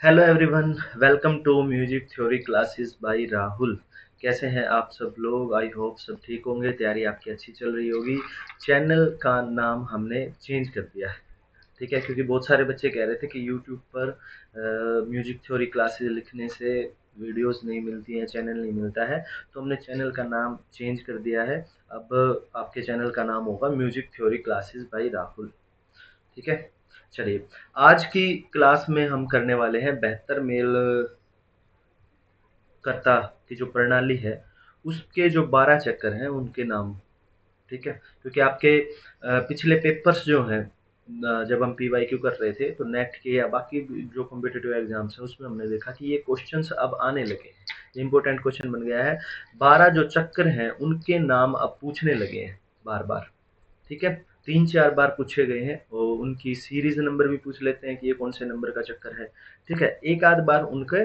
Hello everyone, welcome to music theory classes by Rahul. कैसे हैं आप सब लोग? आई होप सब ठीक होंगे। तैयारी आपकी अच्छी चल रही होगी। चैनल का नाम हमने चेंज कर दिया है, ठीक है, क्योंकि बहुत सारे बच्चे कह रहे थे कि यूट्यूब पर म्यूजिक थ्योरी क्लासेस लिखने से वीडियोस नहीं मिलती हैं, चैनल नहीं मिलता है। तो हमने चैनल का नाम चेंज कर दिया है। अब आपके चैनल का नाम होगा music theory classes by Rahul, ठीक है। चलिए, आज की क्लास में हम करने वाले हैं बेहतर मेल कर्ता की जो प्रणाली है उसके जो 12 चक्कर हैं उनके नाम, ठीक है। क्योंकि आपके पिछले पेपर्स जो हैं, जब हम पीवाईक्यू कर रहे थे तो नेट के या बाकी जो कॉम्पिटिटिव एग्जाम्स हैं उसमें हमने देखा कि ये क्वेश्चंस अब आने लगे हैं। इंपॉर्टेंट क्वेश्चन बन गया है। 12 जो चक्कर हैं उनके नाम अब पूछने लगे हैं बार बार, ठीक है। 3-4 बार पूछे गए हैं और उनकी सीरीज नंबर भी पूछ लेते हैं कि ये कौन से नंबर का चक्कर है, ठीक है। एक आध बार उनके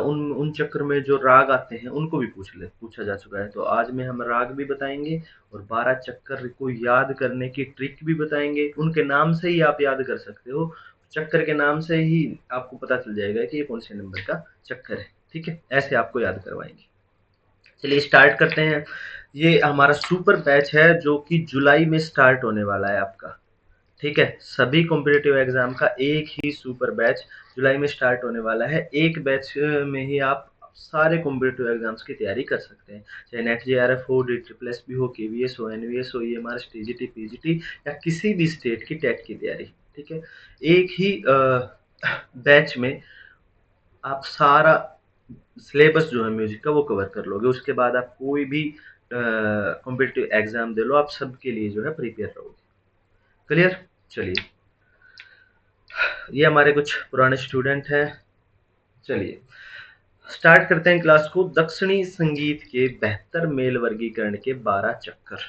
उन उन चक्कर में जो राग आते हैं उनको भी पूछा जा चुका है। तो आज में हम राग भी बताएंगे और 12 चक्कर को याद करने की ट्रिक भी बताएंगे। उनके नाम से ही आप याद कर सकते हो, चक्कर के नाम से ही आपको पता चल जाएगा कि ये कौन से नंबर का चक्कर है, ठीक है। ऐसे आपको याद करवाएंगे। चलिए स्टार्ट करते हैं। ये हमारा सुपर बैच है जो कि जुलाई में स्टार्ट होने वाला है आपका, ठीक है। सभी कॉम्पिटिटिव एग्जाम का एक ही सुपर बैच जुलाई में स्टार्ट होने वाला है। एक बैच में ही आप सारे कॉम्पिटिटिव एग्जाम्स की तैयारी कर सकते हैं, चाहे नेट जेआरएफ हो, डी ट्रिपल एस बी हो, केवीएस हो, एनवीएस हो, ईएमआर, टीजीटी, पीजीटी या किसी भी स्टेट की टेट की तैयारी, ठीक है। एक ही बैच में आप सारा सिलेबस जो है म्यूजिक का वो कवर कर लोगे। उसके बाद आप कोई भी कॉम्पिटिटिव एग्जाम दे लो, आप सबके लिए जो है प्रिपेयर रहोगे। क्लियर? चलिए, ये हमारे कुछ पुराने स्टूडेंट हैं। चलिए स्टार्ट करते हैं क्लास को। दक्षिणी संगीत के बेहतर मेल वर्गीकरण के 12 चक्कर।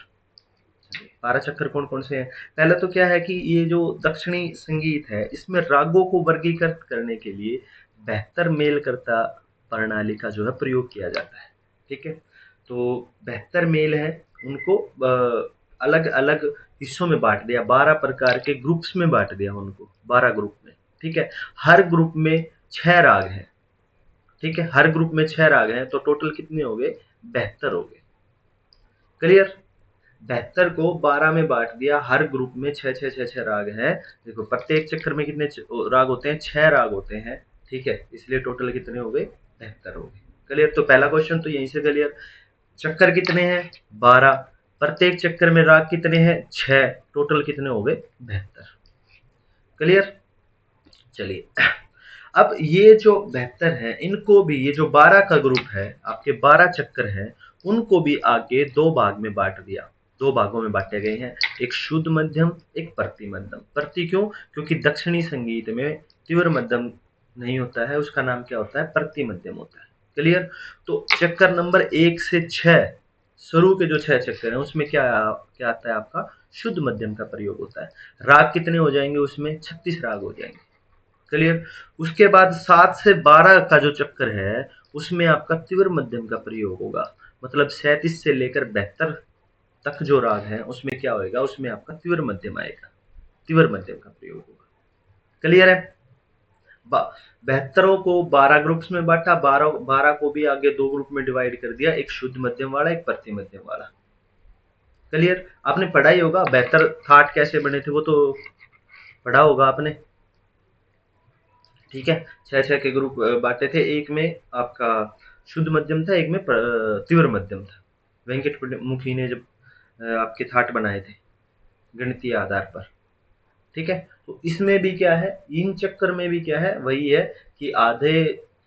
12 चक्कर कौन कौन से हैं? पहले तो क्या है कि ये जो दक्षिणी संगीत है इसमें रागों को वर्गीकृत करने के लिए बेहतर मेल करता प्रणाली का जो है प्रयोग किया जाता है, ठीक है। तो बेहतर मेल है उनको अलग अलग हिस्सों में बांट दिया, 12 प्रकार के ग्रुप्स में बांट दिया उनको, 12 ग्रुप में, ठीक है। हर ग्रुप में 6 राग हैं, ठीक है। हर ग्रुप में 6 राग हैं तो टोटल कितने हो गए? 72 हो गए। क्लियर? 72 को 12 में बांट दिया, हर ग्रुप में 6 राग हैं। देखो प्रत्येक चक्कर में कितने राग होते हैं? 6 राग होते हैं, ठीक है। इसलिए टोटल कितने हो गए? 72 हो गए। क्लियर? तो पहला क्वेश्चन तो यहीं से क्लियर। चक्कर कितने हैं? 12। प्रत्येक चक्कर में राग कितने हैं? 6। टोटल कितने हो गए? 72। क्लियर? चलिए अब ये जो 72 है इनको भी, ये जो 12 का ग्रुप है आपके 12 चक्कर हैं, उनको भी आगे दो भाग में बांट दिया। दो भागों में बांटे गए हैं, एक शुद्ध मध्यम, एक प्रति मध्यम। प्रति क्यों? क्योंकि दक्षिणी संगीत में तीव्र मध्यम नहीं होता है, उसका नाम क्या होता है? प्रति मध्यम होता है। क्लियर? तो चक्कर नंबर 1 से 6, शुरू के जो 6 चक्कर हैं उसमें क्या क्या आता है? आपका शुद्ध मध्यम का प्रयोग होता है। राग कितने हो जाएंगे उसमें? 36 राग हो जाएंगे। क्लियर? उसके बाद 7 से 12 का जो चक्कर है उसमें आपका तीव्र मध्यम का प्रयोग होगा। मतलब 37 से लेकर 72 तक जो राग है उसमें क्या होएगा? उसमें आपका तीव्र मध्यम आएगा, तीव्र मध्यम का प्रयोग होगा। क्लियर है? 72 को 12 ग्रुप्स में बांटा, 12 को भी आगे दो ग्रुप में डिवाइड कर दिया, एक शुद्ध मध्यम वाला, एक प्रति मध्यम वाला। क्लियर? आपने पढ़ा ही होगा 72 थाट कैसे बने थे, वो तो पढ़ा होगा आपने, ठीक है। 6 के ग्रुप बांटे थे, एक में आपका शुद्ध मध्यम था, एक में तीव्र मध्यम था। वेंकट मुखी ने जब आपके थाट बनाए थे गणितीय आधार पर, ठीक है। तो इसमें भी क्या है, इन चक्कर में भी क्या है, वही है कि आधे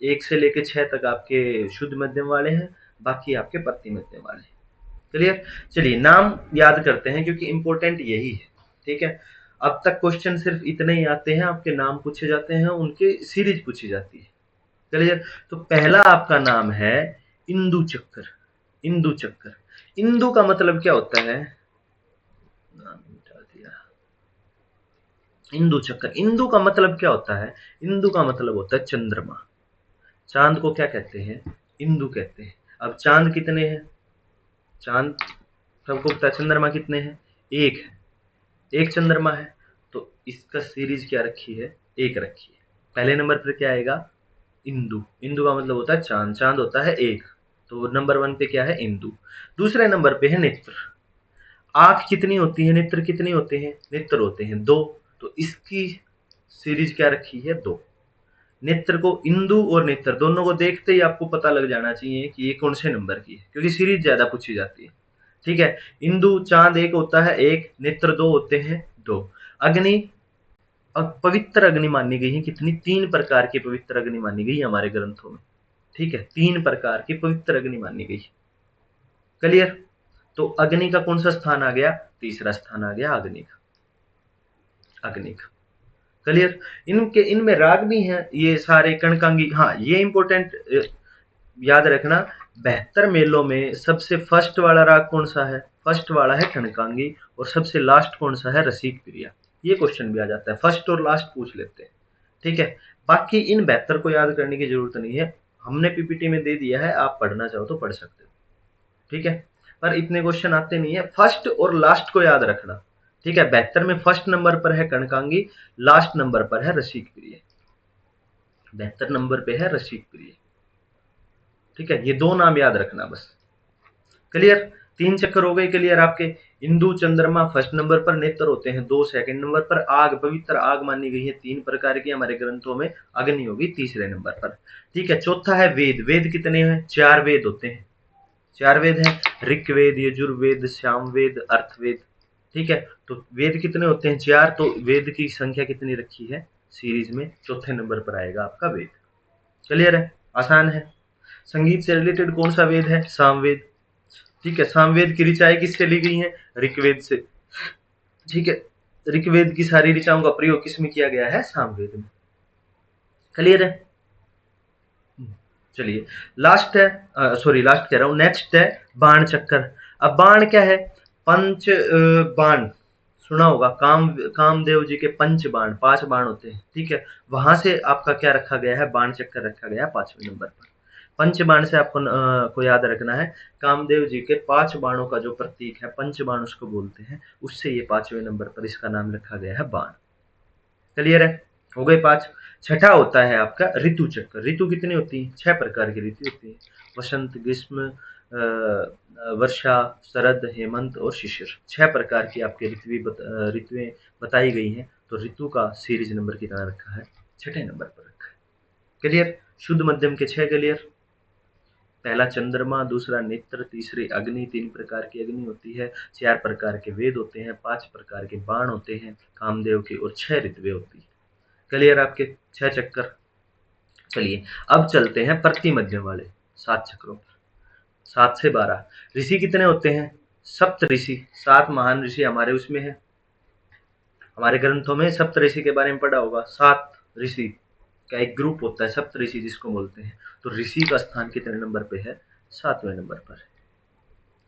1 से लेके 6 तक आपके शुद्ध मध्यम वाले हैं, बाकी आपके प्रति मध्यम वाले हैं। क्लियर? चलिए नाम याद करते हैं क्योंकि इंपॉर्टेंट यही है, ठीक है। अब तक क्वेश्चन सिर्फ इतने ही आते हैं, आपके नाम पूछे जाते हैं, उनके सीरीज पूछी जाती है। क्लियर? तो पहला आपका नाम है इंदु चक्कर। इंदु चक्कर, इंदु का मतलब क्या होता है? नाम मिटा दिया। इंदु चक्कर, इंदु का मतलब क्या होता है? इंदु का मतलब होता है चंद्रमा। चांद को क्या कहते हैं? इंदु कहते हैं। अब चांद कितने हैं? चांद सबको पता है। चंद्रमा कितने हैं? एक है, एक चंद्रमा है। तो इसका सीरीज क्या रखी है? एक रखी है। पहले नंबर पर क्या आएगा? इंदु। इंदु का मतलब होता है चांद, चांद होता है एक, तो नंबर 1 पे क्या है? इंदु। दूसरे नंबर पे है नेत्र। आंख कितनी होती है, नेत्र कितने होते हैं? नेत्र होते हैं 2, तो इसकी सीरीज क्या रखी है? 2। नेत्र को, इंदु और नेत्र दोनों को देखते ही आपको पता लग जाना चाहिए कि ये कौन से नंबर की है, क्योंकि सीरीज ज्यादा पूछी जाती है। ठीक है, इंदु चांद एक होता है एक, नेत्र 2 होते हैं 2। अग्नि, अब पवित्र अग्नि मानी गई है कितनी? 3 प्रकार की पवित्र अग्नि मानी गई है हमारे ग्रंथों में। ठीक है, 3 प्रकार की पवित्र अग्नि मानी गई। क्लियर? तो अग्नि का कौन सा स्थान आ गया? तीसरा स्थान आ गया अग्नि का, अग्नि का। क्लियर? इनके, इनमें राग भी हैं ये सारे कणकांगी। हाँ, ये इंपॉर्टेंट याद रखना, 72 मेलों में सबसे फर्स्ट वाला राग कौन सा है? फर्स्ट वाला है कणकांगी, और सबसे लास्ट कौन सा है? रसिक प्रिया। ये क्वेश्चन भी आ जाता है, फर्स्ट और लास्ट पूछ लेते हैं। ठीक है, बाकी इन 72 को याद करने की जरूरत नहीं है, हमने पीपीटी में दे दिया है, आप पढ़ना चाहो तो पढ़ सकते हो। ठीक है, पर इतने क्वेश्चन आते नहीं है, फर्स्ट और लास्ट को याद रखना। ठीक है, 72 में फर्स्ट नंबर पर है कणकांगी, लास्ट नंबर पर है रसिक प्रिय। 72 नंबर पे है रसिक प्रिय। ठीक है, ये 2 नाम याद रखना बस। क्लियर? 3 चक्कर हो गए क्लियर आपके। इंदु चंद्रमा फर्स्ट नंबर पर, नेत्र होते हैं 2 सेकंड नंबर पर, आग, पवित्र आग मानी गई है 3 प्रकार की हमारे ग्रंथों में, अग्नि होगी तीसरे नंबर पर। ठीक है, चौथा है वेद। वेद कितने हैं? 4 वेद होते हैं, 4 वेद हैं, ऋग्वेद, यजुर्वेद, सामवेद, अर्थवेद। ठीक है, तो वेद कितने होते हैं? 4, तो वेद की संख्या कितनी रखी है सीरीज में? चौथे नंबर पर आएगा आपका वेद। क्लियर है? आसान है। संगीत से रिलेटेड कौन सा वेद है? सामवेद। ठीक है, सामवेद की ऋचाएं किससे ली गई हैं? ऋग्वेद से। ठीक है, ऋग्वेद की सारी ऋचाओं का प्रयोग किसमें किया गया है? सामवेद में। क्लियर है? चलिए, लास्ट है, सॉरी लास्ट कह रहा हूं, नेक्स्ट है बाण चक्कर। अब बाण क्या है? पंच बाण सुना होगा, कामदेव जी के पंच बाण, 5 बाण होते हैं। ठीक है, वहां से आपका क्या रखा गया है? बाण चक्कर रखा गया है 5वें नंबर पर। पंच बाण से आपको को याद रखना है, कामदेव जी के 5 बाणों का जो प्रतीक है, पंच बाण उसको बोलते हैं, उससे ये 5वें नंबर पर इसका नाम रखा गया है बाण। क्लियर है? हो गए 5। छठा होता है आपका ऋतु चक्र। ऋतु कितनी होती है? 6 प्रकार की ऋतु होती है, वसंत, ग्रीष्म, वर्षा, शरद, हेमंत और शिशिर। 6 प्रकार की आपकी ऋतुएं बताई गई हैं, तो ऋतु का सीरीज नंबर कितना रखा है? 6ठे नंबर पर रखा है। क्लियर? शुद्ध मध्यम के 6 क्लियर। पहला चंद्रमा, दूसरा नेत्र, तीसरी अग्नि, 3 प्रकार की अग्नि होती है, 4 प्रकार के वेद होते हैं, 5 प्रकार के बाण होते हैं कामदेव के, और 6 ऋतुएं होती है। क्लियर आपके 6 चक्कर। चलिए, अब चलते हैं प्रति मध्यम वाले 7 चक्रों पर। 7 से 12 ऋषि कितने होते हैं? सप्त ऋषि, 7 महान ऋषि हमारे उसमें है, हमारे ग्रंथों में सप्त ऋषि के बारे में पढ़ा होगा। 7 ऋषि का एक ग्रुप होता है सप्त ऋषि जिसको बोलते हैं। तो ऋषि का स्थान कितने नंबर पे है? 7वें नंबर पर है।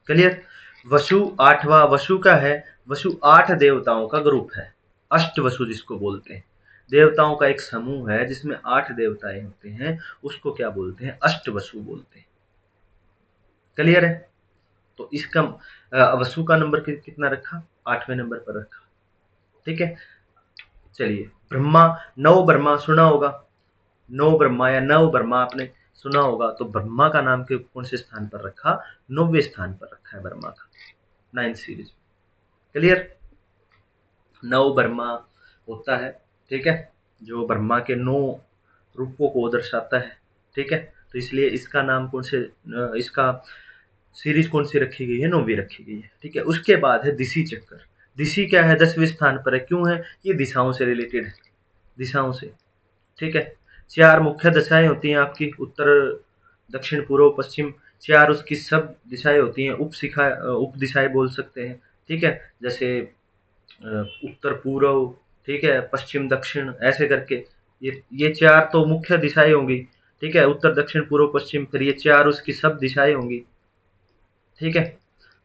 क्लियर? वसु 8वां, वसु का है, वसु 8 देवताओं का ग्रुप है, अष्ट वसु जिसको बोलते हैं। देवताओं का एक समूह है जिसमें 8 देवताएं होते हैं, उसको क्या बोलते हैं? अष्ट वसु बोलते हैं। क्लियर है? तो इसका वसु का नंबर कितना रखा? 8वें नंबर पर रखा। ठीक है, चलिए, ब्रह्मा, नौ ब्रह्मा सुना होगा, नौ ब्रह्मा या नव ब्रह्मा आपने सुना होगा, तो ब्रह्मा का नाम के कौन से स्थान पर रखा? 9वें स्थान पर रखा है ब्रह्मा का, 9th सीरीज। क्लियर? नव ब्रह्मा होता है, ठीक है, जो ब्रह्मा के 9 रूपों को दर्शाता है। ठीक है, तो इसलिए इसका नाम कौन से, इसका सीरीज कौन सी रखी गई है? 9वीं रखी गई है। ठीक है, उसके बाद है दिशी चक्कर। दिशी क्या है? 10वें स्थान पर है। क्यों है? ये दिशाओं से रिलेटेड है, दिशाओं से। ठीक है, 4 मुख्य दिशाएं होती हैं आपकी, उत्तर, दक्षिण, पूर्व, पश्चिम। 4 उसकी सब दिशाएं होती हैं, उप दिशाएं बोल सकते हैं। ठीक है, जैसे उत्तर पूर्व, ठीक है, पश्चिम दक्षिण, ऐसे करके ये 4 तो मुख्य दिशाएं होंगी। ठीक है, उत्तर, दक्षिण, पूर्व, पश्चिम, फिर ये 4 उसकी सब दिशाएं होंगी। ठीक है,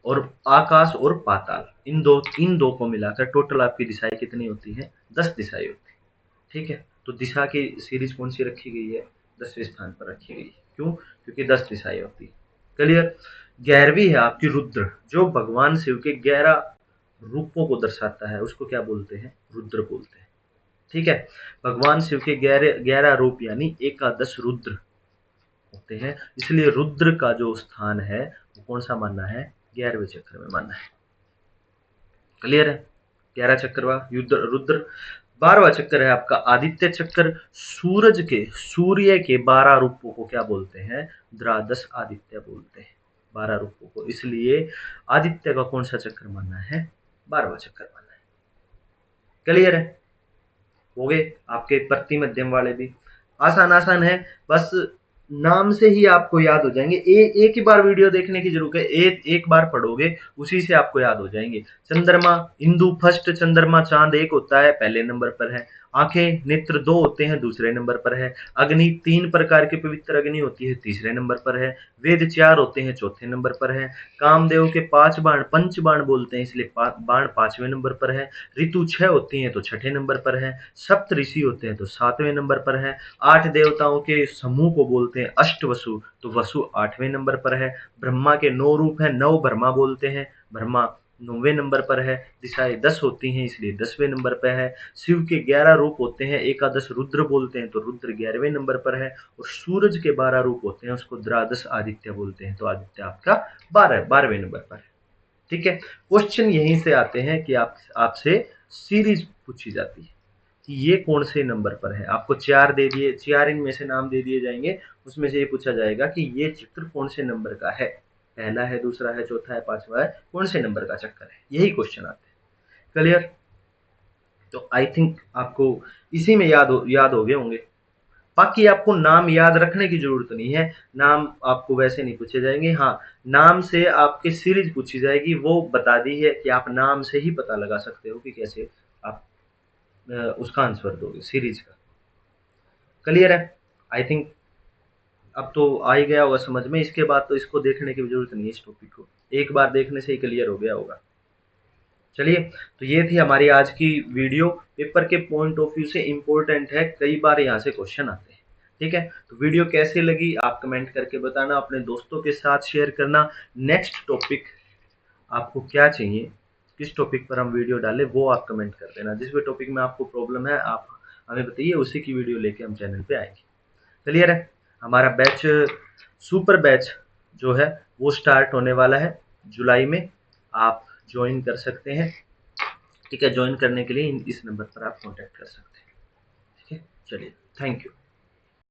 और आकाश और पाताल, इन दो को मिलाकर टोटल आपकी दिशाएं कितनी होती है? 10 दिशाएं होती है। ठीक है, तो दिशा की सीरीज कौन सी रखी गई है? 10वें स्थान पर रखी गई है। क्यों? क्योंकि 10 दिशाएं होती है। क्लियर? 11वीं है आपकी रुद्र, जो भगवान शिव के 11 रूपों को दर्शाता है, उसको क्या बोलते हैं? रुद्र बोलते हैं। ठीक है। भगवान शिव के 11 रूप यानी एकादश रुद्र होते हैं, इसलिए रुद्र का जो स्थान है वो कौन सा मानना है, 11वें चक्र में मानना है। क्लियर है। 11 चक्रवा युद्ध रुद्र। 12वां चक्र है आपका आदित्य चक्र। सूर्य के 12 रूपों को क्या बोलते हैं, द्वादश आदित्य बोलते हैं, 12 रूपों को, इसलिए आदित्य का कौन सा चक्र मानना है, 12वां चक्र मानना है। क्लियर है। हो गए आपके प्रति मध्यम वाले भी आसान आसान है, बस नाम से ही आपको याद हो जाएंगे। एक ही बार वीडियो देखने की जरूरत है, एक बार पढ़ोगे उसी से आपको याद हो जाएंगे। चंद्रमा इंदु फर्स्ट चंद्रमा, चांद एक होता है पहले नंबर पर है। आंखें नेत्र 2 होते हैं दूसरे नंबर पर है। अग्नि 3 प्रकार की पवित्र अग्नि होती है तीसरे नंबर पर है। वेद 4 होते हैं चौथे नंबर पर है। कामदेव के 5 बाण पंच बाण बोलते हैं, इसलिए बाण 5वें नंबर पर है। ऋतु 6 होती हैं तो छठे नंबर पर है। सप्त ऋषि होते हैं तो 7वें नंबर पर है। 8 देवताओं के समूह को बोलते हैं अष्ट वसु, तो वसु 8वें नंबर पर है। ब्रह्मा के 9 रूप हैं, 9 ब्रह्मा बोलते हैं, ब्रह्मा 9वें नंबर पर है। दिशाएं 10 होती हैं इसलिए 10वें नंबर पर है। शिव के 11 रूप होते हैं, एकादश रुद्र बोलते हैं तो रुद्र 11वें नंबर पर है। और सूरज के 12 रूप होते हैं, उसको द्वादश आदित्य बोलते हैं, तो आदित्य आपका 12वें नंबर पर है। ठीक है। क्वेश्चन यहीं से आते हैं कि आपसे सीरीज पूछी जाती है कि ये कौन से नंबर पर है। आपको 4 दे दिए, 4 इनमें से नाम दे दिए जाएंगे, उसमें से ये पूछा जाएगा कि ये चक्र कौन से नंबर का है, पहला है, दूसरा है, चौथा है, पांचवा है, कौन से नंबर का चक्कर है, यही क्वेश्चन आते हैं। क्लियर। तो आई थिंक आपको इसी में याद हो गए होंगे। बाकी आपको नाम याद रखने की जरूरत नहीं है, नाम आपको वैसे नहीं पूछे जाएंगे। हाँ, नाम से आपकी सीरीज पूछी जाएगी, वो बता दी है कि आप नाम से ही पता लगा सकते हो कि कैसे आप उसका आंसर दोगे सीरीज का। क्लियर है। आई थिंक अब तो आ ही गया होगा समझ में, इसके बाद तो इसको देखने की जरूरत नहीं है, इस टॉपिक को एक बार देखने से ही क्लियर हो गया होगा। चलिए, तो ये थी हमारी आज की वीडियो, पेपर के पॉइंट ऑफ व्यू से इंपॉर्टेंट है, कई बार यहाँ से क्वेश्चन आते हैं। ठीक है, तो वीडियो कैसे लगी आप कमेंट करके बताना, अपने दोस्तों के साथ शेयर करना। नेक्स्ट टॉपिक आपको क्या चाहिए, किस टॉपिक पर हम वीडियो डालें, वो आप कमेंट कर देना। जिस भी टॉपिक में आपको प्रॉब्लम है आप हमें बताइए, उसी की वीडियो लेके हम चैनल पे आएंगे। क्लियर है। हमारा बैच सुपर बैच जो है वो स्टार्ट होने वाला है जुलाई में, आप ज्वाइन कर सकते हैं। ठीक है, ज्वाइन करने के लिए इस नंबर पर आप कांटेक्ट कर सकते हैं। ठीक है, चलिए, थैंक यू।